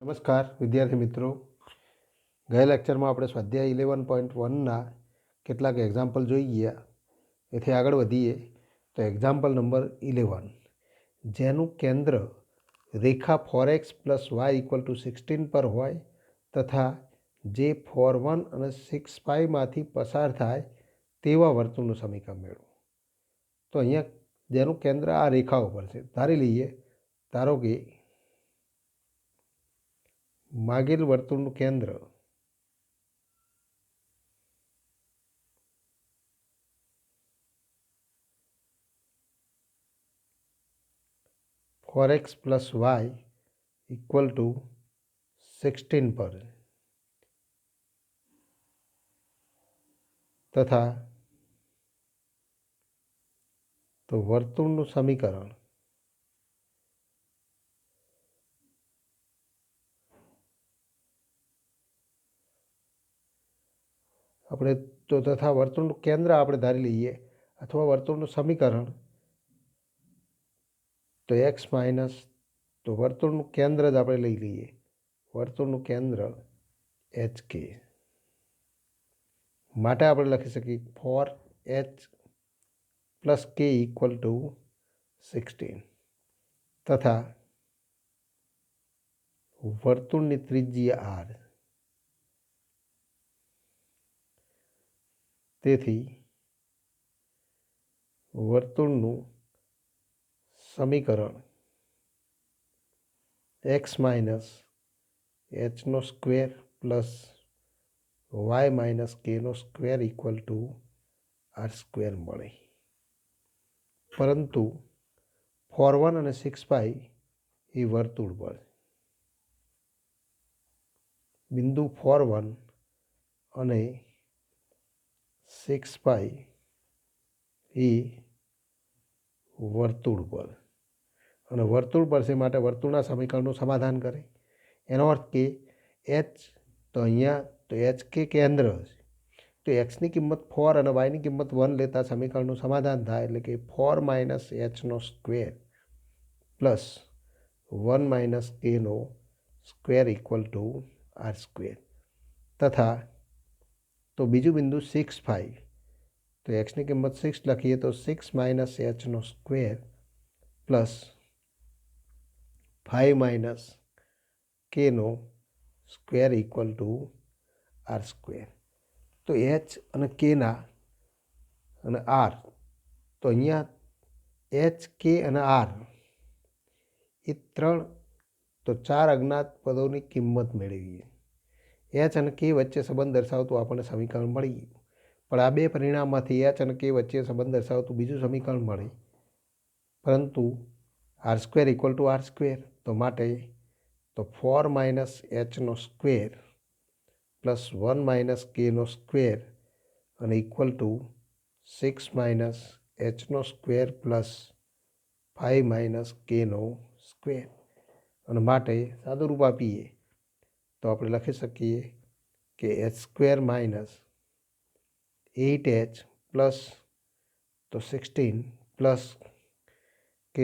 નમસ્કાર વિદ્યાર્થી મિત્રો, ગયા લેક્ચરમાં આપણે સ્વાધ્યાય 11.1ના કેટલાક એક્ઝામ્પલ જોઈ ગયા. એથી આગળ વધીએ તો એક્ઝામ્પલ નંબર 11, જેનું કેન્દ્ર રેખા 4x + y = 16 પર હોય તથા જે 4, 1 અને 6, 5માંથી પસાર થાય તેવા વર્તુળનું સમીકરણ મેળવો. તો અહીંયા જેનું કેન્દ્ર આ રેખા ઉપર છે, ધારી લઈએ, ધારો કે માગેલ વર્તુળનું કેન્દ્ર (4x + y = 16 પર તથા તો વર્તુળનું સમીકરણ આપણે તથા વર્તુળનું કેન્દ્ર આપણે ધારી લઈએ, અથવા વર્તુળનું સમીકરણ તો x માઇનસ તો વર્તુળનું કેન્દ્ર જ આપણે લઈ લઈએ, વર્તુળનું કેન્દ્ર HK માટે આપણે લખી શકીએ 4h + k = 16 તથા વર્તુળની ત્રિજ્યા r. તેથી વર્તુળનું સમીકરણ x minus h² + y minus k² = r² મળે. પરંતુ 4, 1 અને 6, 5 એ વર્તુળ પર બિંદુ 4, 1 અને 6, 5 એ વર્તુળ પર, અને વર્તુળ પર છે માટે વર્તુળના સમીકરણનું સમાધાન કરે. એનો અર્થ કે h તો અહીંયા તો HK કેન્દ્ર છે, તો xની કિંમત 4 અને yની કિંમત 1 લેતા સમીકરણનું સમાધાન થાય, એટલે કે 4 - h² + 1 - k² = r². તથા તો બીજું બિંદુ 6, 5 તો xની કિંમત 6 લખીએ તો 6 - h² + 5 - k² = r². તો h અને kના અને r, તો અહીંયા h, k અને r એ 4 અજ્ઞાત પદોની કિંમત મેળવીએ. h અને k વચ્ચે સંબંધ દર્શાવતું આપણને સમીકરણ મળી ગયું. પણ આ બે પરિણામમાંથી h અને k વચ્ચે સંબંધ દર્શાવતું બીજું સમીકરણ મળે, પરંતુ r² = r². તો માટે તો 4 - h² + 1 - k² અને = 6 - h² + 5 - k². અને માટે સાદું રૂપ આપીએ તો આપણે લખી શકીએ કે h² - 8h + 16 + k²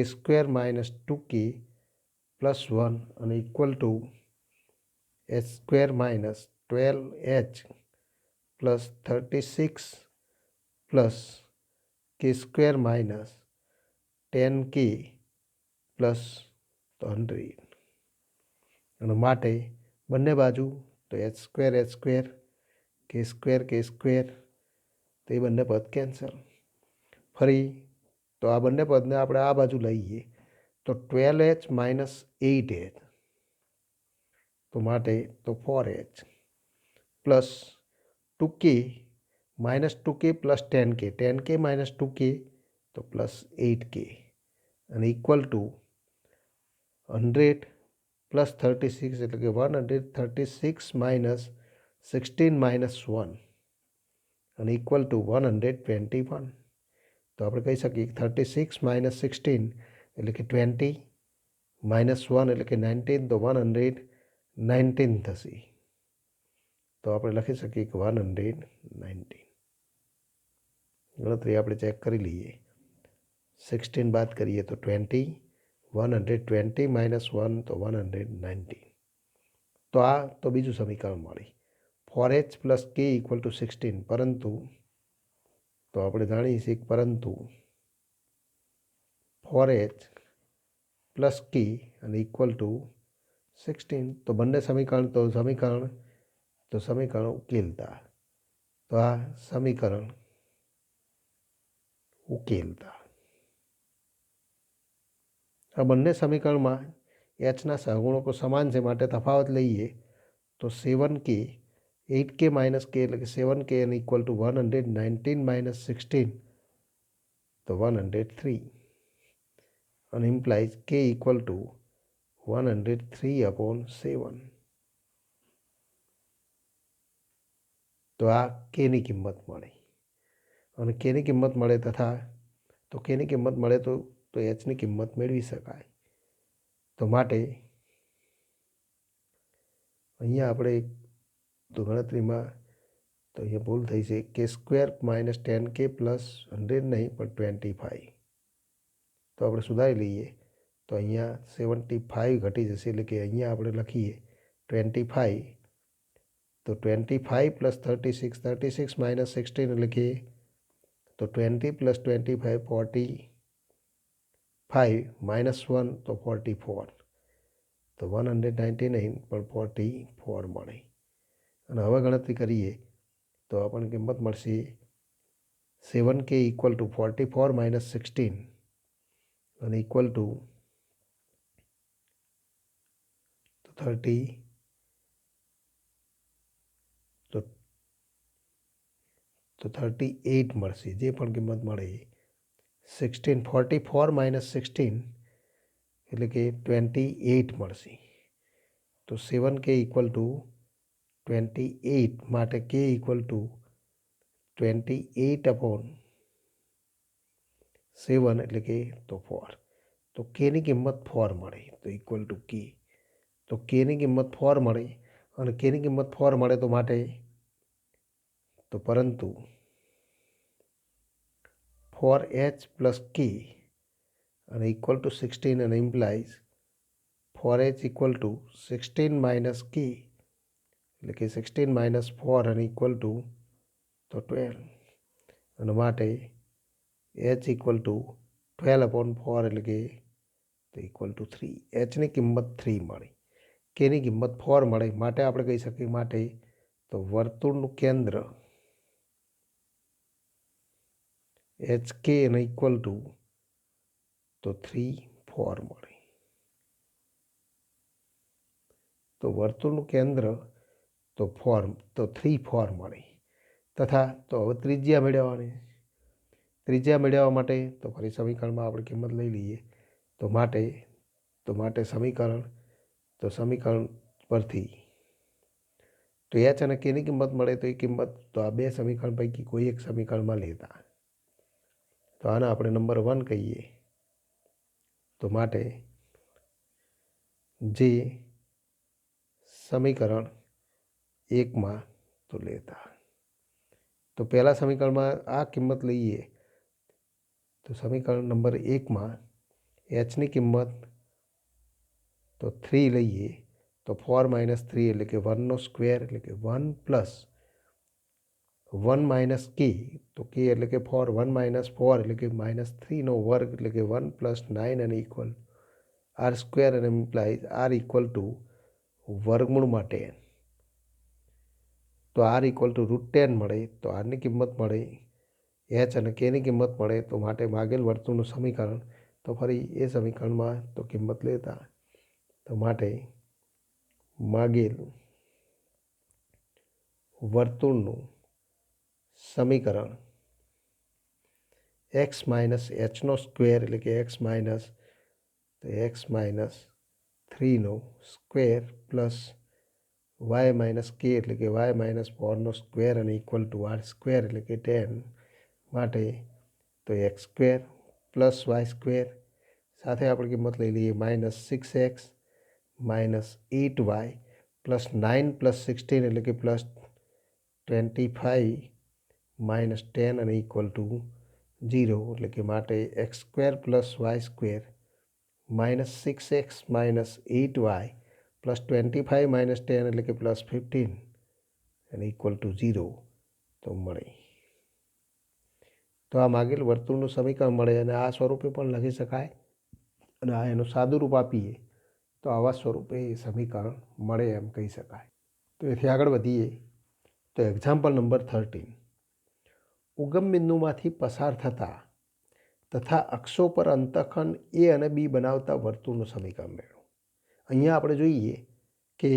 - 2k + 1 અને = h² - 12h + 36 + k² - 10k + 100. અને માટે બંને બાજુ તો h², k² તો એ બંને પદ કેન્સલ. ફરી તો આ બંને પદને આપણે આ બાજુ લઈએ તો 12h - 8h તો માટે તો 4h + 2k - 2k + 10k 10k - 2k તો +8k અને = 100 + 36 એટલે કે 136 - 16 - 1 અને = 121. તો આપણે કહી શકીએ 36 - 16 એટલે કે 20 -1 એટલે કે 19, તો 119 થશે. તો આપણે લખી શકીએ કે 119. ગણતરી આપણે ચેક કરી લઈએ. 16 બાદ કરીએ તો 20, 120 - 1 તો 119. તો આ તો બીજું સમીકરણ મળી 4h + k = 16, પરંતુ તો આપણે જાણીએ છીએ પરંતુ 4h + k અને = 16, તો બંને સમીકરણ ઉકેલતા, તો આ સમીકરણ ઉકેલતા આ બંને સમીકરણમાં એચના સહગુણકો સમાન છે, માટે તફાવત લઈએ તો 7k 8k - k એટલે કે 7k અને = 119 - 16 તો 103 અને ઇમ્પ્લાઇઝ k = 103/7. તો આ કેની કિંમત મળી અને કેની કિંમત મળે તો કેની કિંમત મળે તો એચની કિંમત મેળવી શકાય. તો માટે અહીંયા આપણે તો ગણતરીમાં તો અહીંયા ભૂલ થઈ છે k² - 10k + 100 નહીં પણ 25. તો આપણે સુધારી લઈએ તો અહીંયા 75 ઘટી જશે, એટલે કે અહીંયા આપણે લખીએ 25, તો 25 + 36 - 16 એટલે કે તો 20 + 25 45 - 1 તો 44, તો 199 પણ 44 મળે. અને હવે ગણતરી કરીએ તો આપણને કિંમત મળશે 7k = 44 - 16 અને = 30, તો 38 મળશે. જે પણ કિંમત મળે 44 - 16 એટલે કે 28 મળશે. તો 7k = 28 માટે k = 28/7 એટલે કે તો 4. તો kની કિંમત 4 મળે તો = k. તો kની કિંમત 4 મળે અને kની કિંમત 4 મળે તો માટે તો પરંતુ 4h + k અને = 16 અને ઇમ્પ્લાઇઝ 4h = 16 - k એટલે કે 16 - 4 અને = તો 12 અને માટે h = 12/4 એટલે કે તો = 3. hની કિંમત 3 મળી, kની કિંમત 4 મળે, માટે આપણે કહી શકીએ માટે તો વર્તુળનું કેન્દ્ર HK અને = તો 3 4 મળે. તો વર્તુળનું કેન્દ્ર તો 3 4 મળે. તથા તો હવે ત્રિજ્યા મેળવવા માટે તો ફરી સમીકરણમાં આપણે કિંમત લઈ લઈએ તો માટે સમીકરણ પરથી તો h અને kની કિંમત મળે તો એ કિંમત તો આ બે સમીકરણ પૈકી કોઈ એક સમીકરણમાં લેતા. તો આને આપણે નંબર 1 કહીએ. તો માટે જે સમીકરણ 1માં તો લેતા. તો પહેલા સમીકરણમાં આ કિંમત લઈએ તો સમીકરણ નંબર 1માં hની કિંમત તો 3 લઈએ તો 4 - 3 એટલે કે 1નો સ્ક્વેર એટલે કે 1 + 1 - k, તો k એટલે કે 4, 1 - 4 એટલે કે -3નો વર્ગ એટલે કે 1 + 9 અને = r² અને ઇમ્પ્લાઇઝ r = વર્ગમૂળમાં 10. તો r = √10 મળે. તો આરની કિંમત મળે h અને kની કિંમત મળે તો માટે માગેલ વર્તુળનું સમીકરણ તો ફરી એ સમીકરણમાં તો કિંમત લેતા. તો માટે માગેલ વર્તુળનું સમીકરણ x - hનો સ્ક્વેર એટલે કે x - 3નો સ્ક્વેર પ્લસ y - k એટલે કે y - 4નો સ્ક્વેર અને = r² એટલે કે 10 માટે તો x² + y² સાથે આપણે કિંમત લઈ લઈએ -6x - 8y + 9 + 16 એટલે કે +25 - 10 અને = 0 એટલે કે માટે x² + y² -6x - 8y +25 - 10 એટલે કે +15 અને =0 તો મળે. તો આ માગેલ વર્તુળનું સમીકરણ મળે અને આ સ્વરૂપે પણ લખી શકાય અને આ એનું સાદું રૂપ આપીએ તો આવા સ્વરૂપે એ સમીકરણ મળે એમ કહી શકાય. તો એથી આગળ વધીએ તો એક્ઝામ્પલ નંબર 13. ઉગમ બિંદુમાંથી પસાર થતા તથા અક્ષો પર અંતઃખંડ એ અને બી બનાવતા વર્તુળનું સમીકરણ મેળવો. અહીંયા આપણે જોઈએ કે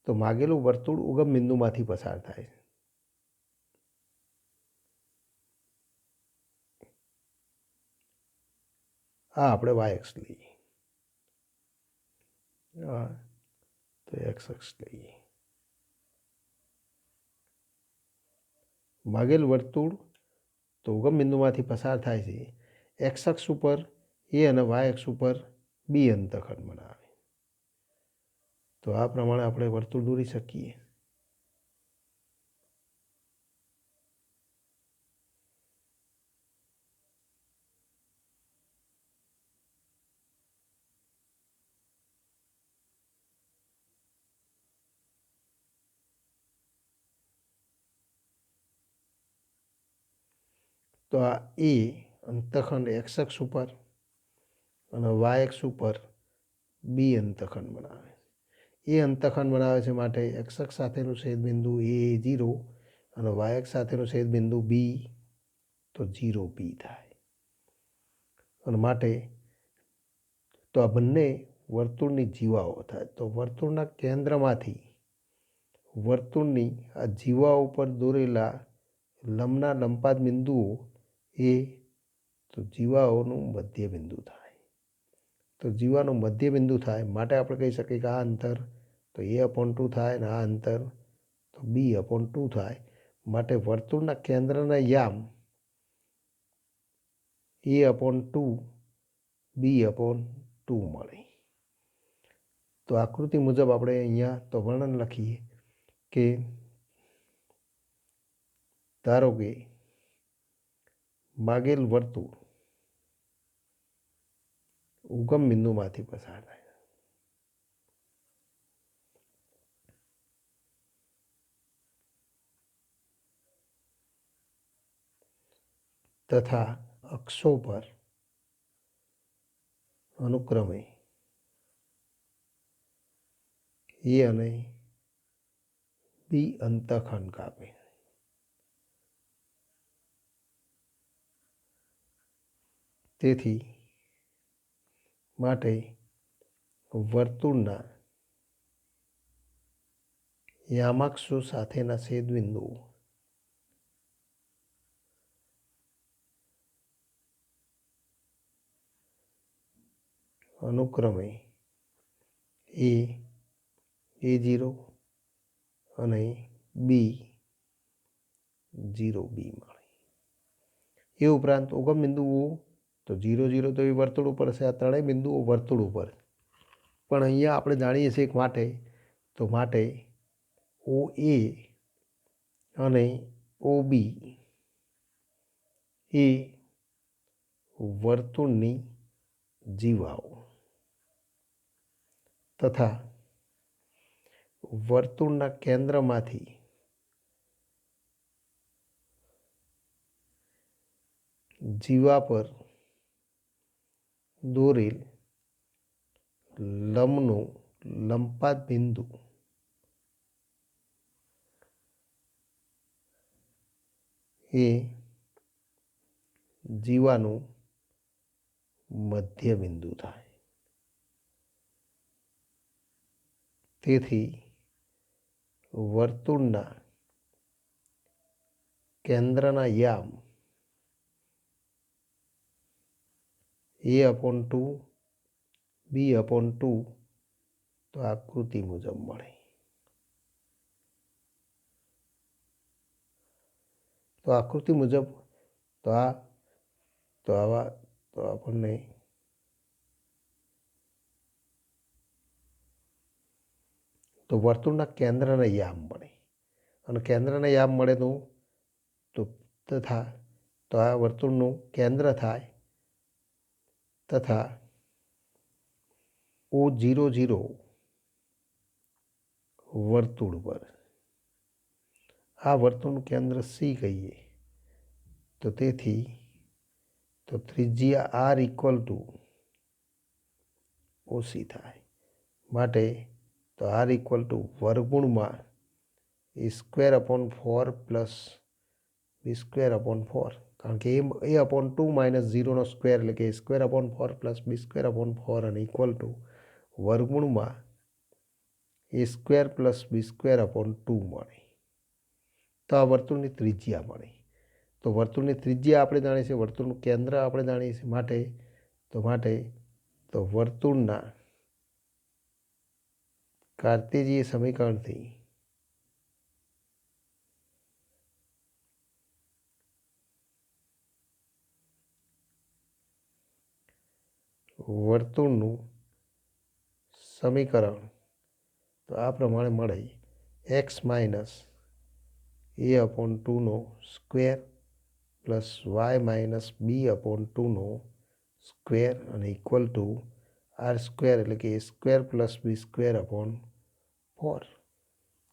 તો માગેલું વર્તુળ ઉગમ બિંદુમાંથી પસાર થાય છે. આ આપણે વાય અક્ષ લઈએ, તો એક્સ અક્ષ લઈએ. માગેલ વર્તુળ તો ઉગમ બિંદુમાંથી પસાર થાય છે. એક્સ અક્ષ ઉપર એ અને વાય અક્ષ ઉપર બી અંતઃખંડ બનાવે. તો આ પ્રમાણે આપણે વર્તુળ દોરી શકીએ. તો આ એ અંતઃખંડ એક્સ અક્ષ ઉપર અને વાય અક્ષ ઉપર બી અંતઃખંડ બનાવે. એ અંતઃખંડ બનાવે છે માટે એક્સ અક્ષ સાથેનું છેદબિંદુ A0 અને વાય અક્ષ સાથેનું છેદબિંદુ બી તો 0B થાય. અને માટે તો આ બંને વર્તુળની જીવાઓ થાય. તો વર્તુળના કેન્દ્રમાંથી વર્તુળની આ જીવાઓ ઉપર દોરેલા લંબના લંપાત બિંદુઓ એ તો જીવાઓનું મધ્ય બિંદુ થાય. તો જીવાનું મધ્ય બિંદુ થાય માટે આપણે કહી શકીએ કે આ અંતર તો A/2 થાય અને આ અંતર તો B/2 થાય. માટે વર્તુળના કેન્દ્રના યામ A/2 B/2 મળે. તો આકૃતિ મુજબ આપણે અહીંયા તો વર્ણન લખીએ કે ધારો કે માગેલ વર્તુળ ઉગમ બિંદુમાંથી પસાર થાય તથા અક્ષો પર અનુક્રમે એ અને બી અંતઃખંડ કાપે. તેથી માટે વર્તુળના યામાક્ષો સાથેના છેદબિંદુઓ અનુક્રમે A0 અને B0B મળે. એ ઉપરાંત ઉગમ બિંદુઓ તો 0 તો એ વર્તુળ ઉપર છે. આ ત્રણેય બિંદુઓ વર્તુળ ઉપર, પણ અહીંયા આપણે જાણીએ છીએ માટે તો માટે OA અને OB એ વર્તુળની જીવાઓ તથા વર્તુળના કેન્દ્રમાંથી જીવા પર દોરેલ લંબનું લંપાત બિંદુ એ જીવાનું મધ્ય બિંદુ થાય. તેથી વર્તુળના કેન્દ્રના યામ A/2 B/2 તો આકૃતિ મુજબ મળે. તો આકૃતિ મુજબ તો આવા તો આપણને તો વર્તુળના કેન્દ્રના યામ મળે અને કેન્દ્રના યામ મળે તો તથા તો આ વર્તુળનું કેન્દ્ર થાય તથા O00 વર્તુળ પર. આ વર્તુળનું કેન્દ્ર સી કહીએ તો તેથી તો ત્રિજ્યા આર ઇક્વલ ટુ ઓછી થાય. માટે તો આર ઇક્વલ ટુ વર્ગમૂળમાં a² પ્લસ b²/4, કારણ કે a/2 - 0 સ્ક્વેર એટલે કે a² પ્લસ b²/4 અને ઇક્વલ ટુ વર્ગમૂળમાં a² પ્લસ b²/2 મળે. તો આ વર્તુળની ત્રિજ્યા મળી. તો વર્તુળની ત્રિજ્યા આપણે જાણીએ છીએ, વર્તુળનું કેન્દ્ર આપણે જાણીએ છીએ. માટે વર્તુળના કાર્ટેશિયન સમીકરણથી વર્તુળનું સમીકરણ તો આ પ્રમાણે મળે: x - a/2 square plus y - b/2 square અને ઇક્વલ ટુ r² એટલે કે a² પ્લસ b²/4.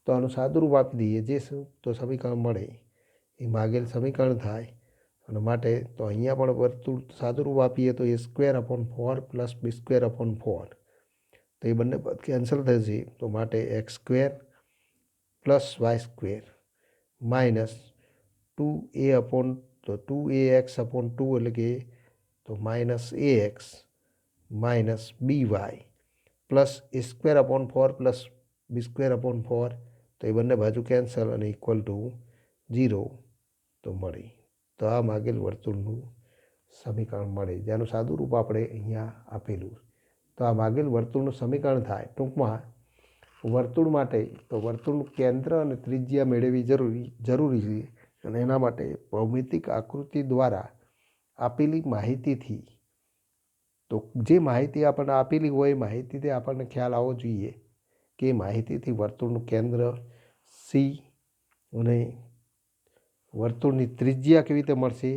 તો આનું સાદુરૂપ આપી દઈએ જે તો સમીકરણ મળે એ માગેલ સમીકરણ થાય. અને માટે તો અહીંયા પણ વર્તુળ સાદુરૂપ આપીએ તો a²/4 પ્લસ b²/4, તો એ બંને પદ કેન્સલ થશે. તો માટે x² plus y² minus 2ax/2 એટલે કે તો minus ax minus by plus a²/4 plus b²/4, તો એ બંને બાજુ કેન્સલ અને ઇક્વલ ટુ 0 તો મળી. તો આ માગેલ વર્તુળનું સમીકરણ મળે જેનું સાદુરૂપ આપણે અહીંયા આપેલું. તો આ માગેલ વર્તુળનું સમીકરણ થાય. ટૂંકમાં વર્તુળ માટે તો વર્તુળનું કેન્દ્ર અને ત્રિજ્યા મેળવવી જરૂરી છે. અને એના માટે ભૌમિતિક આકૃતિ દ્વારા આપેલી માહિતીથી તો જે માહિતી આપણને આપેલી હોય એ માહિતીથી આપણને ખ્યાલ આવવો જોઈએ કે માહિતીથી વર્તુળનું કેન્દ્ર સી અને વર્તુળની ત્રિજ્યા કેવી રીતે મળશે.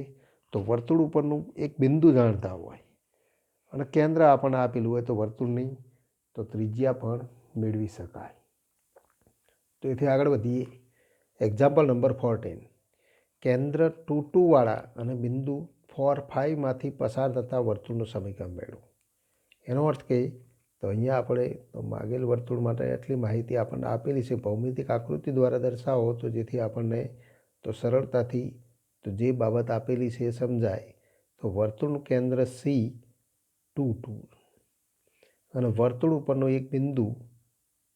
તો વર્તુળ ઉપરનું એક બિંદુ જાણતા હોય અને કેન્દ્ર આપણને આપેલું હોય તો વર્તુળની તો ત્રિજ્યા પણ મેળવી શકાય. તો એથી આગળ વધીએ. Example number 14. કેન્દ્ર 2, 2 વાળા અને બિંદુ 4, 5 માંથી પસાર થતા વર્તુળનું સમીકરણ મેળવો. એનો અર્થ કે તો અહીંયા આપણે તો માગેલ વર્તુળ માટે એટલી માહિતી આપણને આપેલી છે. ભૌમિતિક આકૃતિ દ્વારા દર્શાવો તો જેથી આપણને તો સરળતાથી તો જે બાબત આપેલી છે એ સમજાય. તો વર્તુળનું કેન્દ્ર સી 2, 2 અને વર્તુળ ઉપરનું એક બિંદુ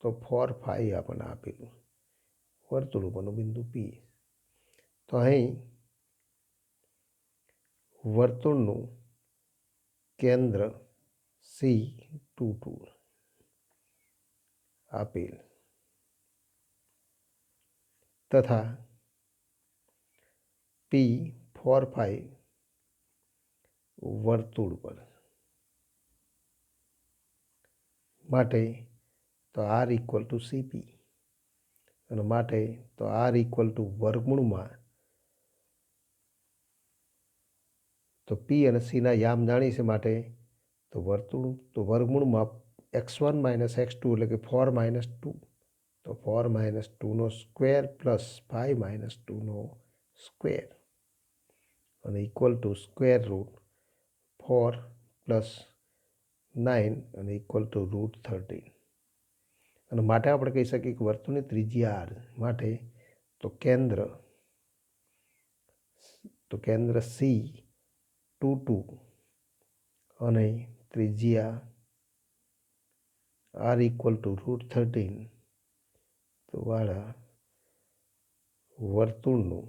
તો 4, 5 આપણને આપેલું. વર્તુળ ઉપરનું બિંદુ પી. તો અહીં વર્તુળનું કેન્દ્ર સી 2, 2 આપેલ તથા પી 4, 5 વર્તુળ પર. માટે તો આર ઇક્વલ ટુ સીપી અને માટે તો આર ઇક્વલ ટુ વર્ગમૂળમાં તો પી અને સીના યામ જાણી છે. માટે તો વર્તુળ તો વર્ગમૂળમાં x1 - x2 એટલે કે 4 - 2, તો 4 - 2 સ્ક્વેર પ્લસ 5 - 2 સ્ક્વેર અને equal two square root 4 plus 9 અને ઇક્વલ ટુ √13. અને માટે આપણે કહી શકીએ કે વર્તુળની ત્રિજ્યા આર. માટે તો કેન્દ્ર સી 2, 2 અને ત્રિજ્યા આર ઇક્વલ ટુ √13 તો વાળા વર્તુળનું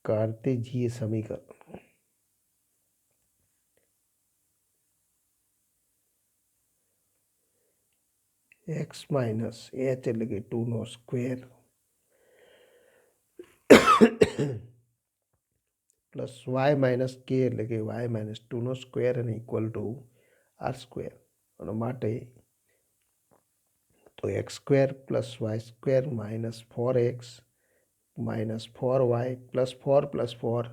કાર્ટેશિયન સમીકરણ x - h એટલે કે 2 સ્ક્વેર પ્લસ y - k એટલે કે y - 2 સ્ક્વેર અને ઇક્વલ ટુ r². અને માટે તો x² plus y² minus 4x minus 4y plus 4 plus 4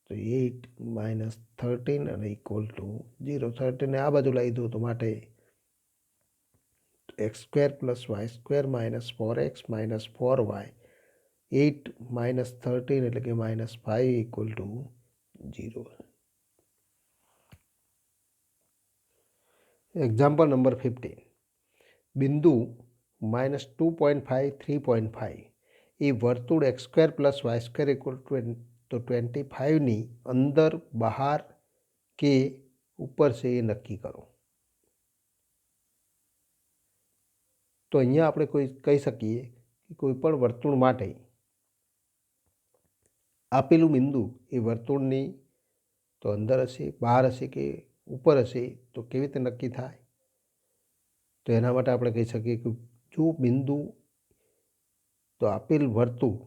તો 8 માઇનસ 13 અને ઇક્વલ ટુ 0. 13 આ બાજુ લઈ દો તો માટે x square plus y square minus 4x minus 4y 8 minus 13 એટલે કે -5 ઇક્વલ ટુ 0. Example number 15. બિંદુ -2.5 3.5 એ વર્તુળ x square plus y square equal to 25ની અંદર બહાર કે ઉપર છે એ નક્કી કરો. તો અહીંયા આપણે કહી શકીએ કે કોઈ પણ વર્તુળ માટે આપેલું બિંદુ એ વર્તુળની તો અંદર હશે, બહાર હશે કે ઉપર હશે, તો કેવી રીતે નક્કી થાય? તો એના માટે આપણે કહી શકીએ કે જો બિંદુ તો આપેલ વર્તુળ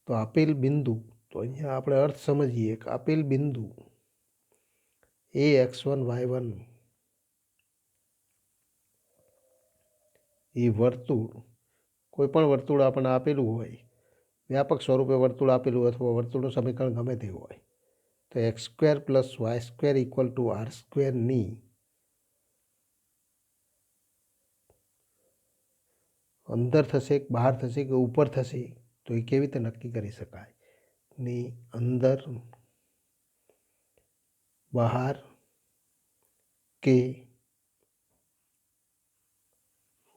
તો આપેલ બિંદુ તો અહીંયા આપણે અર્થ સમજીએ કે આપેલ બિંદુ એ x1 y1 એ વર્તુળ કોઈ પણ વર્તુળ આપણને આપેલું હોય, વ્યાપક સ્વરૂપે વર્તુળ આપેલું અથવા વર્તુળનું સમીકરણ ગમે તે હોય, તો x square plus y square equal to r સ્ક્વેરની અંદર થશે કે બહાર થશે કે ઉપર થશે તો એ કેવી રીતે નક્કી કરી શકાય? ની અંદર, બહાર કે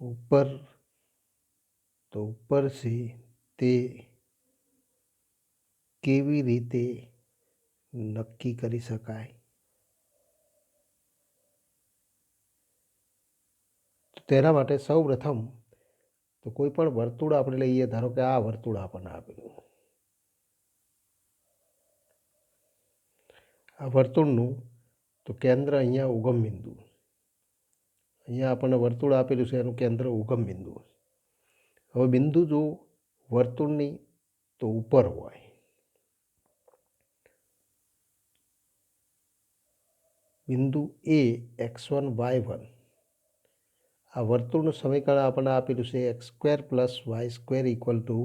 ઉપર, તો ઉપર છે તે કેવી રીતે નક્કી કરી શકાય? તેના માટે સૌ પ્રથમ તો કોઈ પણ વર્તુળ આપણે લઈએ, ધારો કે આ વર્તુળ આપણને આપેલું, આ વર્તુળનું તો કેન્દ્ર અહીંયા ઉગમ બિંદુ, અહીંયા આપણને વર્તુળ આપેલું છે એનું કેન્દ્ર ઉગમ બિંદુ. હવે બિંદુ જો વર્તુળની તો ઉપર હોય, બિંદુ એ x1 y1, આ વર્તુળનું સમીકરણ આપણને આપેલું છે x square plus y square equal to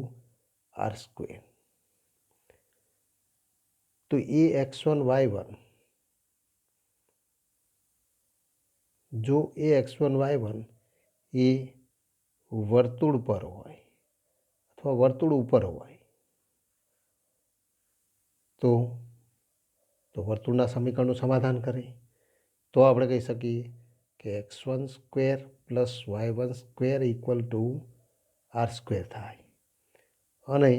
r square. તો એ x1 y1 જો એ x1 y1 એ વર્તુળ પર હોય અથવા વર્તુળ ઉપર હોય તો વર્તુળના સમીકરણનું સમાધાન કરે. તો આપણે કહી શકીએ કે x1 square plus y1 square equal to r square થાય. અને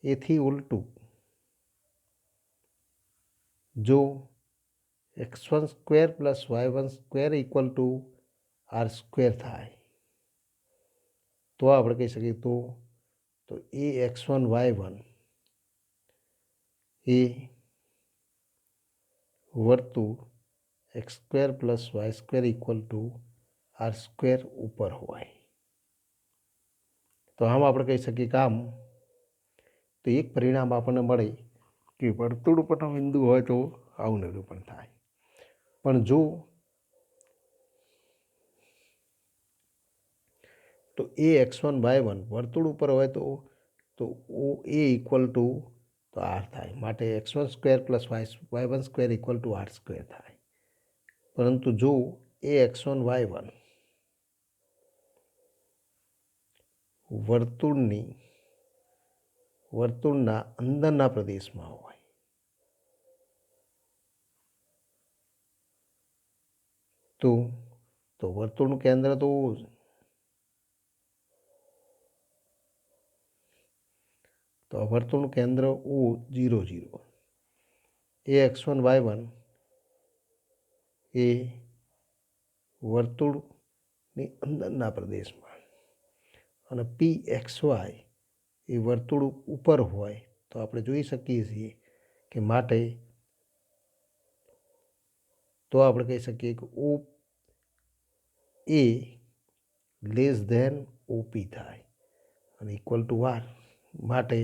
એથી ઉલટું જો x1 square plus y1 square equal to r square થાય તો આપણે કહી શકીએ તો એ x1 y1 એ વર્તુળ x square plus y square equal to r square ઉપર હોય. તો આમ આપણે કહી શકીએ કે આમ તો એક પરિણામ આપણને મળે કે વર્તુળ ઉપરનો બિંદુ હોય તો આવું નિરૂપણ થાય. પણ જો તો એ x1 y1 વર્તુળ ઉપર હોય તો ઓ એ ઇક્વલ ટુ તો આર થાય. માટે x1 square plus y1 square equal to r square થાય. પરંતુ જો એ x1 y1 વર્તુળના અંદરના પ્રદેશમાં હોય તો વર્તુળનું કેન્દ્ર તો વર્તુળનું કેન્દ્ર O 0 0 એ x1 y1 એ વર્તુળની અંદરના પ્રદેશમાં અને PXY એ વર્તુળ ઉપર હોય તો આપણે જોઈ શકીએ છીએ કે માટે તો આપણે કહી શકીએ કે O A less than OP થાય અને ઇક્વલ ટુ આર. માટે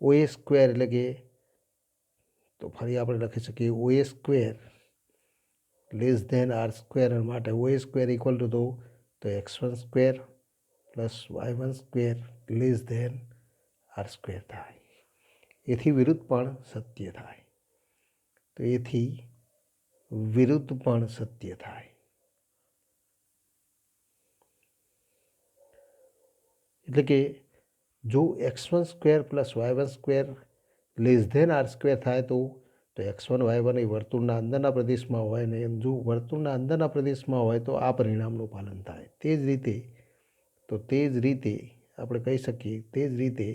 OA સ્ક્વેર એટલે કે તો ફરી આપણે લખી શકીએ OA square less than r square. માટે OA સ્ક્વેર ઇક્વલ ટુ તો x1 square plus y1 square less than r square થાય. એથી વિરુદ્ધ પણ સત્ય થાય. તો એથી વિરુદ્ધ પણ સત્ય થાય. એટલે કે જો x1² + y1² less than r² થાય તો x1 y1 એ વર્તુળના અંદરના પ્રદેશમાં હોય ને જો વર્તુળના અંદરના પ્રદેશમાં હોય તો આ પરિણામનું પાલન થાય. તે જ રીતે આપણે કહી શકીએ તે જ રીતે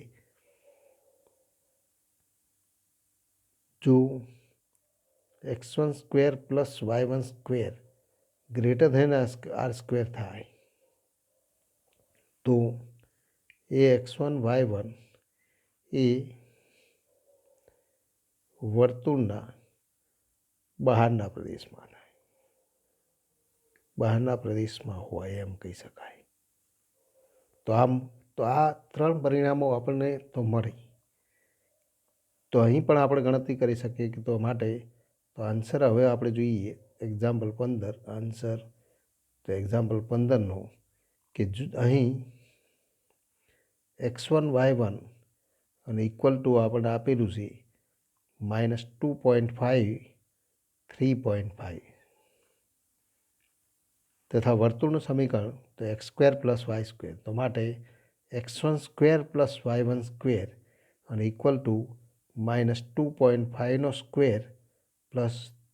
જો x1² + y1² greater than r² થાય તો એ x1 y1 એ વર્તુળના બહારના પ્રદેશમાં થાય, બહારના પ્રદેશમાં હોય એમ કહી શકાય. તો આ 3 પરિણામો આપણને તો મળી. તો અહીં પણ આપણે ગણતરી કરી શકીએ કે તો માટે તો આન્સર હવે આપણે જોઈએ એક્ઝામ્પલ 15 આન્સર. તો એક્ઝામ્પલ 15નો કે અહીં x1 y1 અને ઇક્વલ ટુ આપણને આપેલું છે -2.5 3.5 તથા વર્તુળનું સમીકરણ તો x² + y². તો માટે x1² + y1² અને ઇક્વલ ટુ -2.5² +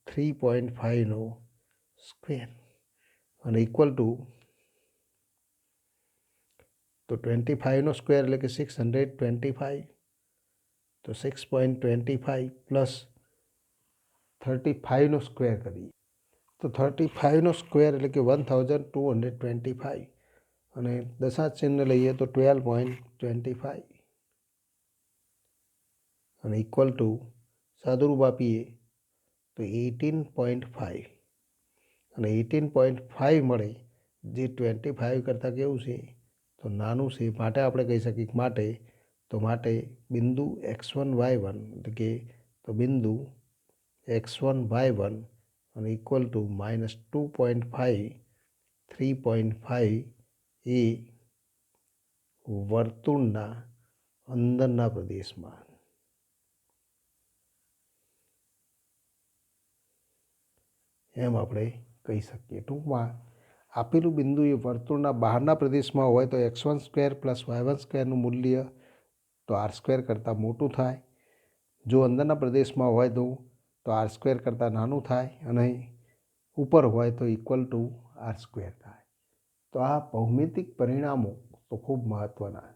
3.5² અને ઇક્વલ ટુ તો 25² એટલે કે 625. તો 6.25 + 35² કરીએ તો 35² એટલે કે 1225 અને દશાંશ ચિહ્ન લઈએ તો 12.25 અને ઇક્વલ ટુ સાદુરૂપ આપીએ તો 18.5 અને 18.5 મળે જે 25 કરતાં કેવું છે તો નાનું છે. માટે આપણે કહી શકીએ માટે બિંદુ x1 y1 એટલે કે તો બિંદુ x1 y1 અને ઇક્વલ ટુ -2.5 3.5 એ વર્તુળના અંદરના પ્રદેશમાં એમ આપણે કહી શકીએ. ટૂંકમાં આપેલું બિંદુ એ વર્તુળના બહારના પ્રદેશમાં હોય તો x1² + y1² મૂલ્ય તો r² કરતાં મોટું થાય. જો અંદરના પ્રદેશમાં હોય તો r² કરતાં નાનું થાય અને ઉપર હોય તો ઇક્વલ ટુ r² થાય. તો આ ભૌમિતિક પરિણામો તો ખૂબ મહત્ત્વના